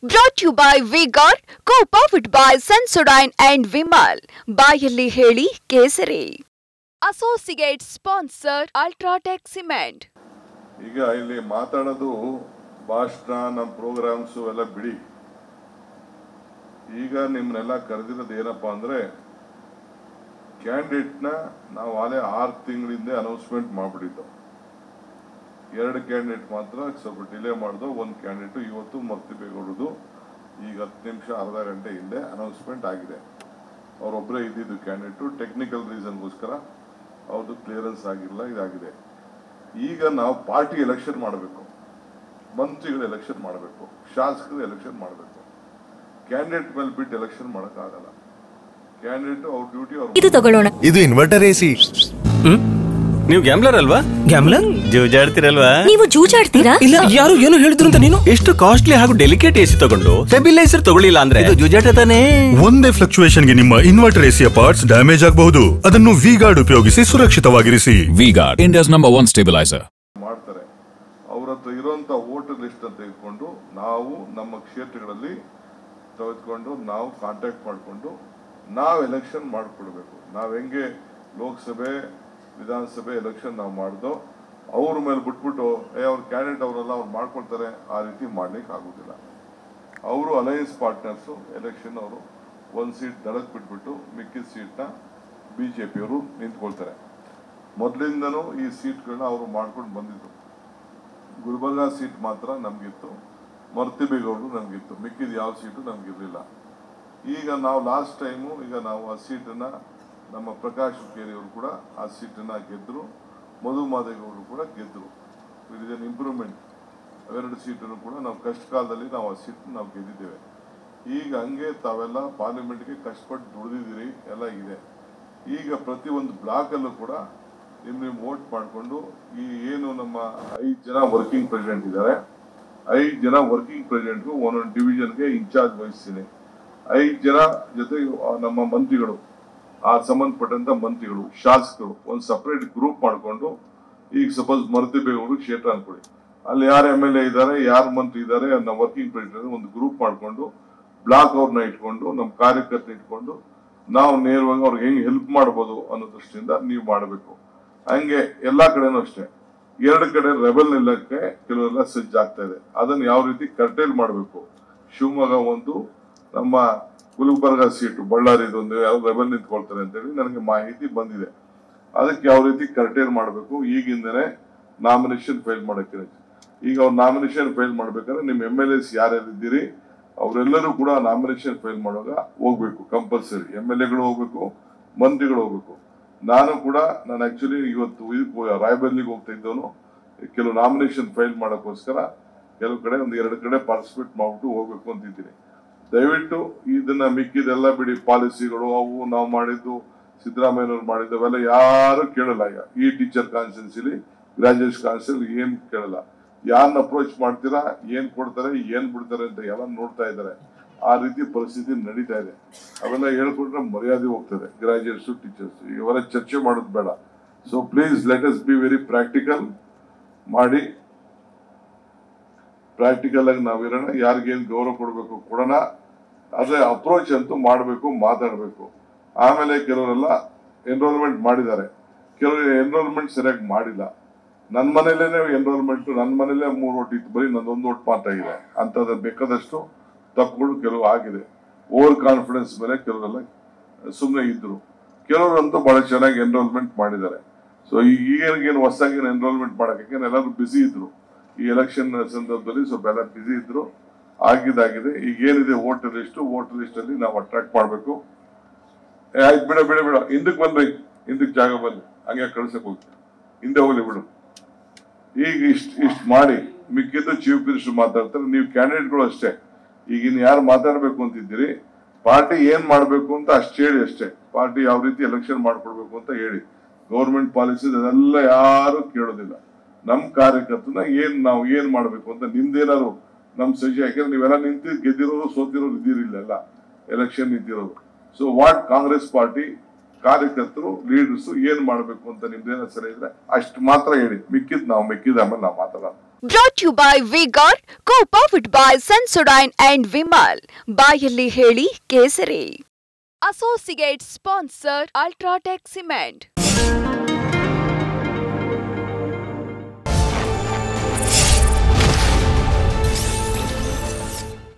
Brought to you by V-Guard, co-powered by Sensodyne and Vimal. ಬಾಯಲ್ಲಿ ಹೇಳಿ ಕೇಸರಿ. Associate sponsor Ultratech Cement. ಈಗ ಇಲ್ಲಿ ಮಾತಾಡೋದು ಭಾಷಣ ನಮ್ಮ ಪ್ರೋಗ್ರಾಮ್ಸ್ ಎಲ್ಲ ಬಿಡಿ. ಈಗ ನಿಮ್ಮನ್ನೆಲ್ಲ ಕರೆದಿರೋದು ಏನಪ್ಪಾ ಅಂದ್ರೆ ಕ್ಯಾಂಡಿಡೇಟ್ನ ನಾವು ಆಲೇ 6 ತಿಂಗಳಿಂದ ಅನೌನ್ಸ್ಮೆಂಟ್ ಮಾಡಿಬಿಟ್ಟಿದ್ದು. 2 ಕ್ಯಾಂಡಿಡೇಟ್ ಮಾತ್ರ ಸ್ವಲ್ಪ ಡಿಲೇ ಮಾಡಿದ್ದು. ಒಂದು ಕ್ಯಾಂಡಿಡೇಟ್ ಇವತ್ತು ಮರ್ತಿಬೇಗೌಡದು ಈಗ 10 ನಿಮಿಷ ಅರ್ಧ ಗಂಟೆ ಹಿಂದೆ ಅನೌನ್ಸ್ಮೆಂಟ್ ಆಗಿದೆ. ಅವರೊಬ್ಬರೇ ಇದ್ದಿದ್ದು ಕ್ಯಾಂಡಿಡೇಟು, ಟೆಕ್ನಿಕಲ್ ರೀಸನ್ಗೋಸ್ಕರ ಅವ್ರದ್ದು ಕ್ಲಿಯರೆನ್ಸ್ ಆಗಿಲ್ಲ, ಇದಾಗಿದೆ. ಈಗ ನಾವು ಪಾರ್ಟಿ ಎಲೆಕ್ಷನ್ ಮಾಡಬೇಕು, ಮಂತ್ರಿಗಳ ಎಲೆಕ್ಷನ್ ಮಾಡಬೇಕು, ಶಾಸಕರ ಎಲೆಕ್ಷನ್ ಮಾಡಬೇಕು. ಕ್ಯಾಂಡಿಡೇಟ್ ಮೇಲೆ ಬಿಟ್ಟು ಎಲೆಕ್ಷನ್ ಮಾಡೋಕ್ಕಾಗಲ್ಲ. ಕ್ಯಾಂಡಿಡೇಟ್ ಅವ್ರ ಡ್ಯೂಟಿ ಇದು ತಗೊಳ್ಳೋಣ. ಇದು ಇನ್ವರ್ಟರ್ ಎಸಿ. ನೀವು ಗ್ಯಾಮ್ಲರ್ ಅಲ್ವಾ? ಗ್ಯಾಮ್ಲರ್ ಜೂಜಾಡ್ತಿರಲ್ವಾ? ನೀವು ಜೂಜಾಡ್ತೀರಾ? ಇಲ್ಲ, ಯಾರು ಏನು ಹೇಳಿದ್ರು ಅಂತ ನೀನು ಎಷ್ಟು ಕಾಸ್ಟ್ಲಿ ಹಾಗೂ ಡೆಲಿಕೇಟ್ ಎಸಿ ತಗೊಂಡು ಸ್ಟೆಬಿಲೈಸರ್ ತಗೊಳ್ಳಿಲ್ಲ ಅಂದ್ರೆ ಇದು ಜೂಜಾಟ ತಾನೇ. ಒಂದೇ ಫ್ಲಕ್ಚುಯೇಷನ್ ಗೆ ನಿಮ್ಮ ಇನ್ವರ್ಟರ್ ಎಸಿಯ ಪಾರ್ಟ್ಸ್ ಡ್ಯಾಮೇಜ್ ಆಗಬಹುದು. ಅದನ್ನು ವಿ-ಗಾರ್ಡ್ ಉಪಯೋಗಿಸಿ ಸುರಕ್ಷಿತವಾಗಿರಿಸಿ. V Guard, India's number 1 stabiliser. ಮಾಡ್ತಾರೆ. ಅವ್ರ ಹತ್ರ ಇರುವಂತ ವೋಟರ್ ಲಿಸ್ಟ್ ಅಂತ ತೆಗೆದುಕೊಂಡು ನಾವು ನಮ್ಮ ಕ್ಷೇತ್ರಗಳಲ್ಲಿ ತೆಗೆದುಕೊಂಡು ನಾವು ಕಾಂಟ್ಯಾಕ್ಟ್ ಮಾಡಿಕೊಂಡು ನಾವು ಎಲೆಕ್ಷನ್ ಮಾಡಿಕೊಡ್ಬೇಕು. ನಾವು ಹೆಂಗೆ ಲೋಕಸಭೆ ವಿಧಾನಸಭೆ ಎಲೆಕ್ಷನ್ ನಾವು ಮಾಡ್ದೋ ಅವ್ರ ಮೇಲೆ ಬಿಟ್ಬಿಟ್ಟು ಅವ್ರ ಕ್ಯಾಂಡಿಡೇಟ್ ಅವರೆಲ್ಲ ಅವ್ರು ಮಾಡ್ಕೊಳ್ತಾರೆ, ಆ ರೀತಿ ಮಾಡ್ಲಿಕ್ಕೆ ಆಗೋದಿಲ್ಲ. ಅವರು ಅಲಯನ್ಸ್ ಪಾರ್ಟ್ನರ್ಸು ಎಲೆಕ್ಷನ್ ಅವರು 1 ಸೀಟ್ ದಳಕ್ಕೆ ಬಿಟ್ಬಿಟ್ಟು ಮಿಕ್ಕಿದ ಸೀಟ್ನ ಬಿಜೆಪಿಯವರು ನಿಂತ್ಕೊಳ್ತಾರೆ. ಮೊದಲಿಂದನೂ ಈ ಸೀಟ್ಗಳನ್ನ ಅವರು ಮಾಡ್ಕೊಂಡು ಬಂದಿದ್ರು. ಗುಲ್ಬರ್ಗಾ ಸೀಟ್ ಮಾತ್ರ ನಮಗಿತ್ತು, ಮರ್ತಿಬೇಗೌಡರು ನಮಗಿತ್ತು, ಮಿಕ್ಕಿದ ಯಾವ ಸೀಟು ನಮಗಿರಲಿಲ್ಲ. ಈಗ ನಾವು ಲಾಸ್ಟ್ ಟೈಮು ಈಗ ನಾವು ಆ ಸೀಟನ್ನು ನಮ್ಮ ಪ್ರಕಾಶ್ ಹುಕ್ಕೇರಿ ಅವರು ಕೂಡ ಆ ಸೀಟನ್ನು ಗೆದ್ದರು, ಮಧು ಮಾದೇಗೌಡರು ಕೂಡ ಗೆದ್ದರು. It is N improvement. ಅವೆರಡು ಸೀಟನ್ನು ಕೂಡ ನಾವು ಕಷ್ಟ ಕಾಲದಲ್ಲಿ ನಾವು ಆ ಸೀಟನ್ನು ನಾವು ಗೆದ್ದಿದ್ದೇವೆ. ಈಗ ಹಂಗೆ ತಾವೆಲ್ಲ ಪಾರ್ಲಿಮೆಂಟ್ಗೆ ಕಷ್ಟಪಟ್ಟು ದುಡಿದಿದ್ದೀರಿ, ಎಲ್ಲ ಇದೆ. ಈಗ ಪ್ರತಿಯೊಂದು ಬ್ಲಾಕಲ್ಲೂ ಕೂಡ ನಿಮ್ಮ ವೋಟ್ ಮಾಡಿಕೊಂಡು ಈ ಏನು ನಮ್ಮ 5 ಜನ ವರ್ಕಿಂಗ್ ಪ್ರೆಸಿಡೆಂಟ್ ಇದ್ದಾರೆ, 5 ಜನ ವರ್ಕಿಂಗ್ ಪ್ರೆಸಿಡೆಂಟ್ಗೂ ಒಂದೊಂದು ಡಿವಿಷನ್ಗೆ ಇನ್ಚಾರ್ಜ್ ವಹಿಸ್ತೀನಿ. 5 ಜನ ಜೊತೆ ನಮ್ಮ ಮಂತ್ರಿಗಳು, ಆ ಸಂಬಂಧಪಟ್ಟಂತ ಮಂತ್ರಿಗಳು, ಶಾಸಕರು ಒಂದು ಸಪರೇಟ್ ಗ್ರೂಪ್ ಮಾಡಿಕೊಂಡು, ಈಗ ಸಪೋಸ್ ಮರ್ತಿಬೇಗೌಡರು ಕ್ಷೇತ್ರ ಅನ್ಕೊಳ್ಳಿ, ಅಲ್ಲಿ ಯಾರು MLA ಇದ್ದಾರೆ, ಯಾರು ಮಂತ್ರಿ ಇದ್ದಾರೆ, ನಮ್ಮ ವರ್ಕಿಂಗ್ ಪ್ರೆಸಿಡೆಂಟ್ ಒಂದು ಗ್ರೂಪ್ ಮಾಡಿಕೊಂಡು ಬ್ಲಾಕ್ ಅವ್ರನ್ನ ಇಟ್ಕೊಂಡು ನಮ್ಮ ಕಾರ್ಯಕರ್ತನ ಇಟ್ಕೊಂಡು ನಾವು ನೇರವಾಗಿ ಅವ್ರಿಗೆ ಹೆಂಗೆ ಹೆಲ್ಪ್ ಮಾಡ್ಬೋದು ಅನ್ನೋ ದೃಷ್ಟಿಯಿಂದ ನೀವು ಮಾಡಬೇಕು. ಹಂಗೆ ಎಲ್ಲಾ ಕಡೆನೂ ಅಷ್ಟೇ. 2 ಕಡೆ ರೆಬೆಲ್ ನಿಲ್ಲಕ್ಕೆ ಕೆಲವೆಲ್ಲ ಸಜ್ಜಾಗ್ತಾ ಇದೆ. ಅದನ್ನು ಯಾವ ರೀತಿ ಕರ್ಟೇಲ್ ಮಾಡಬೇಕು. ಶಿವಮೊಗ್ಗ ಒಂದು, ನಮ್ಮ ಗುಲ್ಬರ್ಗಾ ಸೀಟು ಬಳ್ಳಾರಿದೊಂದು ಯಾವ ರೆಬೆಲ್ ನಿಂತ್ಕೊಳ್ತಾರೆ ಅಂತೇಳಿ ನನಗೆ ಮಾಹಿತಿ ಬಂದಿದೆ. ಅದಕ್ಕೆ ಯಾವ ರೀತಿ ಕರ್ಟೇಲ್ ಮಾಡಬೇಕು. ಈಗಿಂದನೇ ನಾಮಿನೇಷನ್ ಫೈಲ್ ಮಾಡಕ್ಕೆ. ಈಗ ಅವ್ರು ನಾಮಿನೇಷನ್ ಫೈಲ್ ಮಾಡ್ಬೇಕಾದ್ರೆ ನಿಮ್ಮ MLAs ಯಾರ್ಯಾರಿದ್ದೀರಿ ಅವರೆಲ್ಲರೂ ಕೂಡ ನಾಮಿನೇಷನ್ ಫೈಲ್ ಮಾಡುವಾಗ ಹೋಗ್ಬೇಕು. ಕಂಪಲ್ಸರಿ MLAಗಳು ಹೋಗ್ಬೇಕು, ಮಂತ್ರಿಗಳು ಹೋಗ್ಬೇಕು. ನಾನು ಆಕ್ಚುಲಿ ಇವತ್ತು ರಾಯಬೆಲ್ಲಿಗೆ ಹೋಗ್ತಾ ಇದ್ದವನು ಕೆಲವು ನಾಮಿನೇಷನ್ ಫೈಲ್ ಮಾಡೋಕ್ಕೋಸ್ಕರ ಕೆಲವು ಕಡೆ 1-2 ಕಡೆ ಪಾರ್ಟಿಸಿಪೇಟ್ ಮಾಡ್ಬಿಟ್ಟು ಹೋಗ್ಬೇಕು ಅಂತಿದ್ದೀನಿ. ದಯವಿಟ್ಟು ಇದನ್ನ ಮಿಕ್ಕಿದೆಲ್ಲ ಬಿಡಿ. ಪಾಲಿಸಿಗಳು ಅವು ನಾವು ಮಾಡಿದ್ದು, ಸಿದ್ದರಾಮಯ್ಯನವ್ರು ಮಾಡಿದ್ದು ಅವೆಲ್ಲ ಯಾರು ಕೇಳಲ್ಲ. ಈಗ ಈ ಟೀಚರ್ ಕಾನ್ಸ್ಟಿಟ್ಯೂನ್ಸಿಲಿ, ಗ್ರಾಜುಯೇಟ್ ಕಾನ್ಸ್ಟಿಟ್ಯೂನ್ಸಿ ಏನ್ ಕೇಳಲ್ಲ. ಯಾರನ್ನ ಅಪ್ರೋಚ್ ಮಾಡ್ತೀರಾ, ಏನ್ ಕೊಡ್ತಾರೆ, ಏನ್ ಬಿಡ್ತಾರೆ ಅಂತ ಎಲ್ಲ ನೋಡ್ತಾ ಇದ್ದಾರೆ. ಆ ರೀತಿ ಪರಿಸ್ಥಿತಿ ನಡೀತಾ ಇದೆ. ಅವೆಲ್ಲ ಹೇಳ್ಕೊಟ್ರೆ ಮರ್ಯಾದೆ ಹೋಗ್ತದೆ ಗ್ರಾಜುಯೇಟ್ಸು, ಟೀಚರ್ಸ್. ಇವೆಲ್ಲ ಚರ್ಚೆ ಮಾಡೋದು ಬೇಡ. So please let us be very practical ಮಾಡಿ. ಪ್ರಾಕ್ಟಿಕಲ್ ಆಗಿ ನಾವಿರೋಣ. ಯಾರಿಗೇನು ಗೌರವ ಕೊಡಬೇಕು ಕೊಡೋಣ. ಅದೇ ಅಪ್ರೋಚ್ ಅಂತೂ ಮಾಡಬೇಕು, ಮಾತಾಡಬೇಕು. ಆಮೇಲೆ ಕೆಲವರೆಲ್ಲ ಎನ್ರೋಲ್ಮೆಂಟ್ ಮಾಡಿದ್ದಾರೆ, ಕೆಲವರು ಎನ್ರೋಲ್ಮೆಂಟ್ ಸರಿಯಾಗಿ ಮಾಡಿಲ್ಲ. ನನ್ನ ಮನೇಲೇನೆ ಎನ್ರೋಲ್ಮೆಂಟ್, ನನ್ನ ಮನೇಲೆ 3 ಓಟ್ ಇತ್ತು, ಬರೀ ನಂದೊಂದು ಓಟ್ ಮಾತ್ರ ಇದೆ. ಅಂತದ್ದು ಬೇಕಾದಷ್ಟು ತಪ್ಪುಗಳು ಕೆಲವು ಆಗಿದೆ. ಓವರ್ ಕಾನ್ಫಿಡೆನ್ಸ್ ಮೇಲೆ ಕೆಲವರೆಲ್ಲ ಸುಮ್ಮನೆ ಇದ್ರು. ಕೆಲವರಂತೂ ಬಹಳ ಚೆನ್ನಾಗಿ ಎನ್ರೋಲ್ಮೆಂಟ್ ಮಾಡಿದ್ದಾರೆ. ಸೊ ಈಗೇನು ಹೊಸದಾಗಿ ಎನ್ರೋಲ್ಮೆಂಟ್ ಮಾಡಕ್ಕೆ ಎಲ್ಲರೂ ಬಿಸಿ ಇದ್ರು. ಈ ಎಲೆಕ್ಷನ್ ಸಂದರ್ಭದಲ್ಲಿ ಸ್ವಲ್ಪ ಎಲ್ಲ ಬಿಸಿ ಇದ್ರು. ಆಗಿದ್ದಾಗಿದೆ. ಈಗ ಏನಿದೆ ವೋಟರ್ ಲಿಸ್ಟ್ ಅಲ್ಲಿ ನಾವು ಅಟ್ರಾಕ್ಟ್ ಮಾಡಬೇಕು. ಆಯ್ತು, ಬಿಡ ಹಿಂದಕ್ಕೆ ಬಂದ್ರಿ, ಹಿಂದಕ್ಕೆ ಜಾಗ ಬಂದ್ರಿ, ಹಂಗೆ ಕಳ್ಸಕ್ ಹೋಗಿ ಹಿಂದೆ ಹೋಗ್ಲಿ ಬಿಡು. ಈಗ ಇಷ್ಟು ಮಾಡಿ ಮಿಕ್ಕಿದ್ದು ಚೀಫ್ ಮಿನಿಸ್ಟರ್ ಮಾತಾಡ್ತಾರೆ. ನೀವು ಕ್ಯಾಂಡಿಡೇಟ್ಗಳು ಅಷ್ಟೇ. ಈಗಿನ ಯಾರು ಮಾತಾಡ್ಬೇಕು ಅಂತಿದ್ದೀರಿ, ಪಾರ್ಟಿ ಏನ್ ಮಾಡ್ಬೇಕು ಅಂತ ಅಷ್ಟು ಹೇಳಿ ಅಷ್ಟೇ. ಪಾರ್ಟಿ ಯಾವ ರೀತಿ ಎಲೆಕ್ಷನ್ ಮಾಡ್ಕೊಡ್ಬೇಕು ಅಂತ ಹೇಳಿ. ಗೌರ್ಮೆಂಟ್ ಪಾಲಿಸಿ ಅದೆಲ್ಲ ಯಾರು ಕೇಳೋದಿಲ್ಲ. ನಮ್ ಕಾರ್ಯಕರ್ತನ ನಾವು ಏನ್ ಮಾಡ್ಬೇಕು ಅಂತ ನಿಮ್ದೇನಾದ್ರು ನಮ್ ಸಜೆ. ಯಾಕಂದ್ರೆ ನೀವೆಲ್ಲ ಗೆದ್ದಿರೋರು, ಸೋತಿರೋರು ಇದ್ದೀರಿಲ್ಲ ಎಲೆಕ್ಷನ್ ನಿಂತಿರೋರು. ಸೊ ವಾಟ್ ಕಾಂಗ್ರೆಸ್ ಪಾರ್ಟಿ ಕಾರ್ಯಕರ್ತರು, ಲೀಡರ್ಸ್ ಏನ್ ಮಾಡ್ಬೇಕು ಅಂತ ನಿಮ್ದೇನ ಸರಿ ಇದ್ರೆ ಅಷ್ಟು ಮಾತ್ರ ಹೇಳಿ. ಮಿಕ್ಕಿದ್ ಆಮೇಲೆ ನಾವು ಮಾತಾಡೋಣ. Brought to you by V-Guard, co-powered by Sensodyne and Vimal. ಬಾಯಲ್ಲಿ ಹೇಳಿ ಕೇಸರಿ. Associate sponsor Ultratech Cement.